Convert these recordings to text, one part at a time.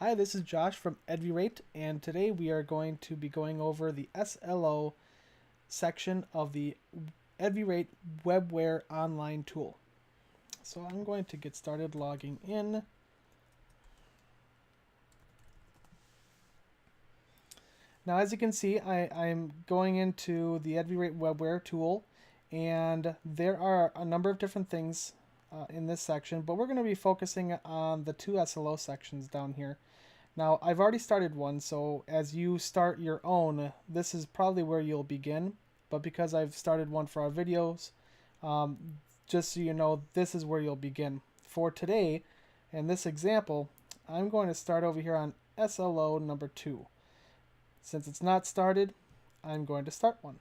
Hi, this is Josh from EduRate, and today we are going to be going over the SLO section of the EduRate Webware Online tool. So I'm going to get started logging in. Now, as you can see, I'm going into the EduRate Webware tool, and there are a number of different things in this section, but we're going to be focusing on the two SLO sections down here. Now, I've already started one, so as you start your own, this is probably where you'll begin. But because I've started one for our videos, just so you know, this is where you'll begin. For today, in this example, I'm going to start over here on SLO number 2. Since it's not started, I'm going to start one.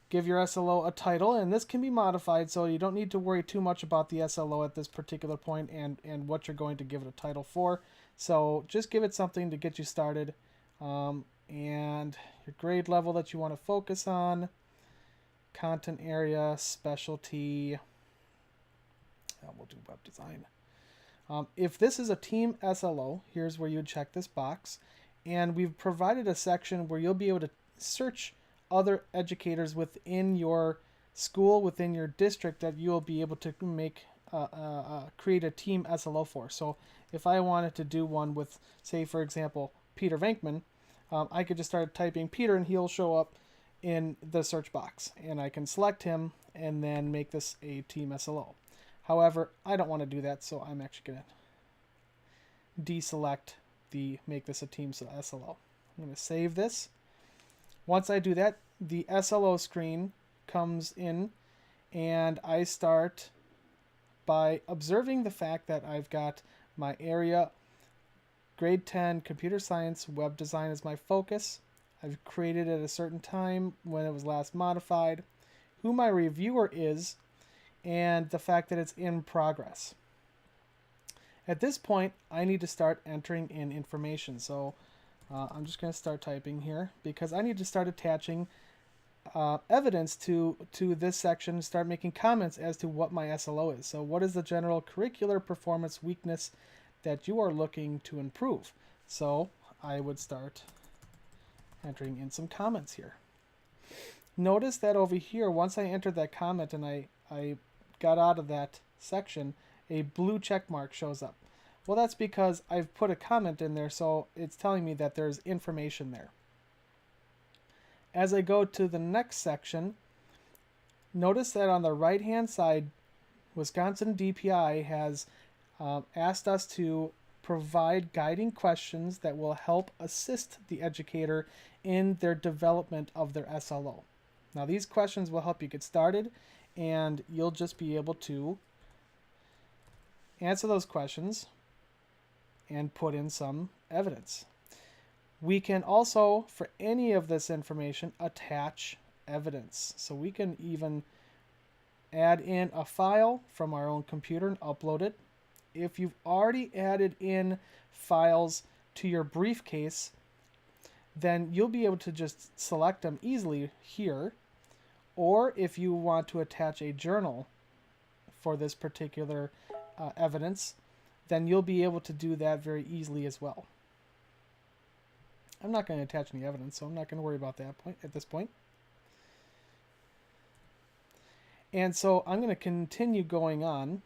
Give your SLO a title, and this can be modified, so you don't need to worry too much about the SLO at this particular point and what you're going to give it a title for. So just give it something to get you started, and your grade level that you want to focus on, content area, specialty, we'll do web design. If this is a team SLO, here's where you would check this box, and we've provided a section where you'll be able to search other educators within your school, within your district, that you'll be able to make create a team SLO for. So if I wanted to do one with, say, for example, Peter Venkman, I could just start typing Peter and he'll show up in the search box, and I can select him and then make this a team SLO. However, I don't want to do that, so I'm actually going to deselect the make this a team SLO. I'm going to save this. Once I do that, the SLO screen comes in, and I start by observing the fact that I've got my area, grade 10, computer science, web design is my focus. I've created at a certain time when it was last modified, who my reviewer is, and the fact that it's in progress. At this point, I need to start entering in information. So I'm just going to start typing here because I need to start attaching evidence to this section, start making comments as to what my SLO is. So what is the general curricular performance weakness that you are looking to improve? So I would start entering in some comments here. Notice that over here, once I entered that comment and I got out of that section, a blue check mark shows up. Well, that's because I've put a comment in there, so it's telling me that there's information there. As I go to the next section, notice that on the right-hand side, Wisconsin DPI has asked us to provide guiding questions that will help assist the educator in their development of their SLO. Now, these questions will help you get started, and you'll just be able to answer those questions and put in some evidence. We can also, for any of this information, attach evidence. So we can even add in a file from our own computer and upload it. If you've already added in files to your briefcase, then you'll be able to just select them easily here. Or if you want to attach a journal for this particular evidence, then you'll be able to do that very easily as well. I'm not going to attach any evidence, so I'm not going to worry about that at this point. And so I'm going to continue going on,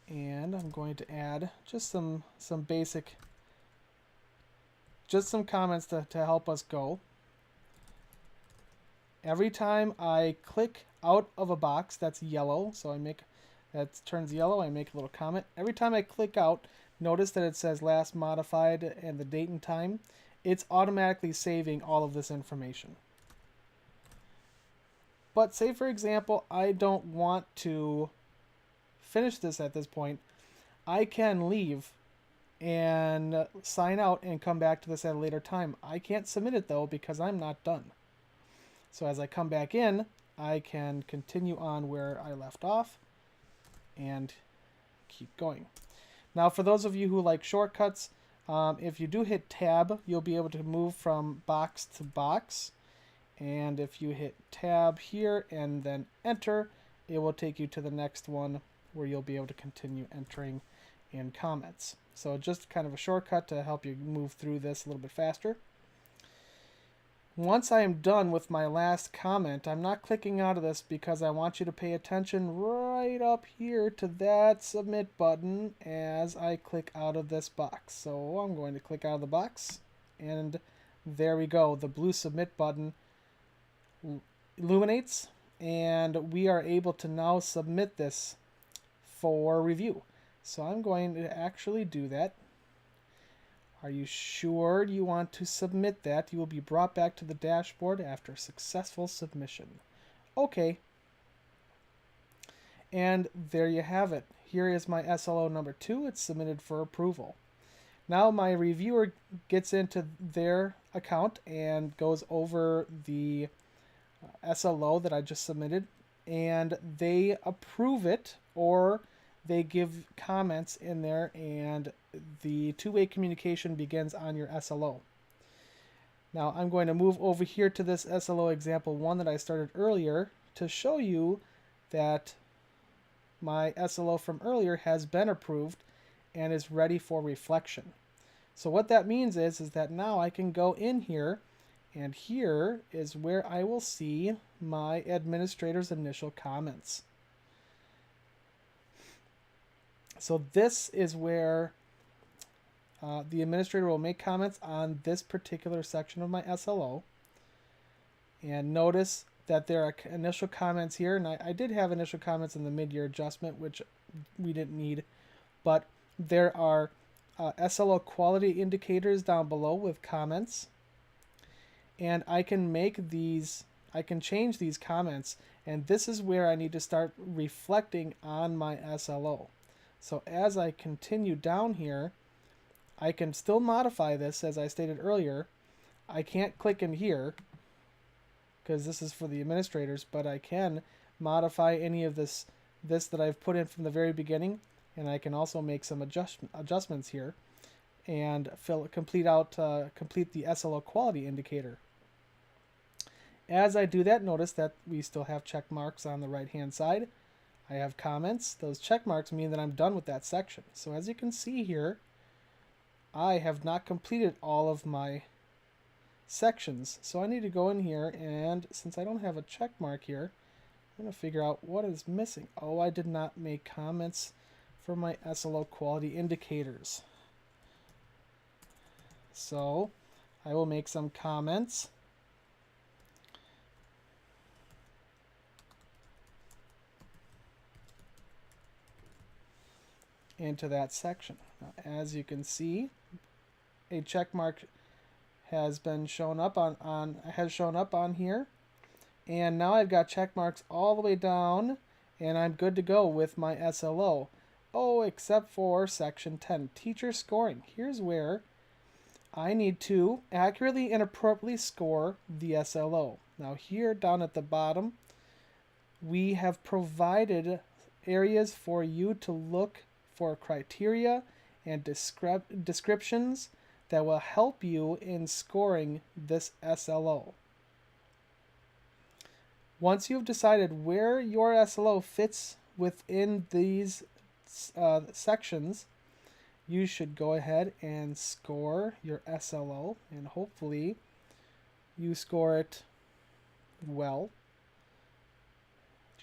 and I'm going to add just some basic, just some comments to help us go. Every time I click out of a box that's yellow, so that turns yellow, I make a little comment. Every time I click out, notice that it says last modified and the date and time. It's automatically saving all of this information. But say, for example, I don't want to finish this at this point. I can leave and sign out and come back to this at a later time. I can't submit it, though, because I'm not done. So as I come back in, I can continue on where I left off and keep going. Now, for those of you who like shortcuts, if you do hit tab, you'll be able to move from box to box. And if you hit tab here and then enter, it will take you to the next one where you'll be able to continue entering and comments. So just kind of a shortcut to help you move through this a little bit faster. Once I am done with my last comment, I'm not clicking out of this because I want you to pay attention right up here to that submit button as I click out of this box. So I'm going to click out of the box, and there we go. The blue submit button illuminates, and we are able to now submit this for review. So I'm going to actually do that. Are you sure you want to submit that? You will be brought back to the dashboard after successful submission. Okay. And there you have it. Here is my SLO number 2. It's submitted for approval. Now my reviewer gets into their account and goes over the SLO that I just submitted, and they approve it, or they give comments in there, and the two-way communication begins on your SLO. Now I'm going to move over here to this SLO example 1 that I started earlier to show you that my SLO from earlier has been approved and is ready for reflection. So what that means is that now I can go in here, and here is where I will see my administrator's initial comments. So this is where the administrator will make comments on this particular section of my SLO. And notice that there are initial comments here, and I did have initial comments in the mid-year adjustment, which we didn't need, but there are SLO quality indicators down below with comments, and I can change these comments, and this is where I need to start reflecting on my SLO. So as I continue down here, I can still modify this, as I stated earlier. I can't click in here because this is for the administrators, but I can modify any of this that I've put in from the very beginning, and I can also make some adjustments here and complete the SLO quality indicator. As I do that, notice that we still have check marks on the right hand side. I have comments. Those check marks mean that I'm done with that section. So as you can see here, I have not completed all of my sections. So I need to go in here, and since I don't have a check mark here, I'm going to figure out what is missing. Oh, I did not make comments for my SLO quality indicators. So I will make some comments. Into that section. Now, as you can see, a check mark has shown up on here, and now I've got check marks all the way down, and I'm good to go with my SLO. Oh, except for section 10, teacher scoring. Here's where I need to accurately and appropriately score the SLO. Now here down at the bottom, we have provided areas for you to look for criteria and descriptions that will help you in scoring this SLO. Once you've decided where your SLO fits within these sections, you should go ahead and score your SLO, and hopefully you score it well.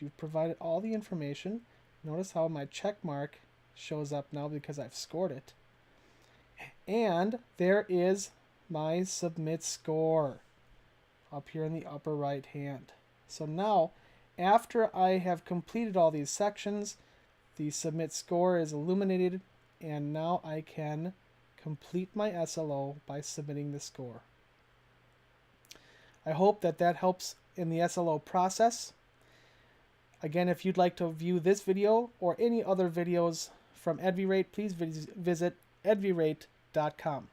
You've provided all the information. Notice how my check mark shows up now because I've scored it. And there is my submit score up here in the upper right hand. So now, after I have completed all these sections, the submit score is illuminated, and now I can complete my SLO by submitting the score. I hope that helps in the SLO process. Again, if you'd like to view this video or any other videos from EdviRate, please visit edvirate.com.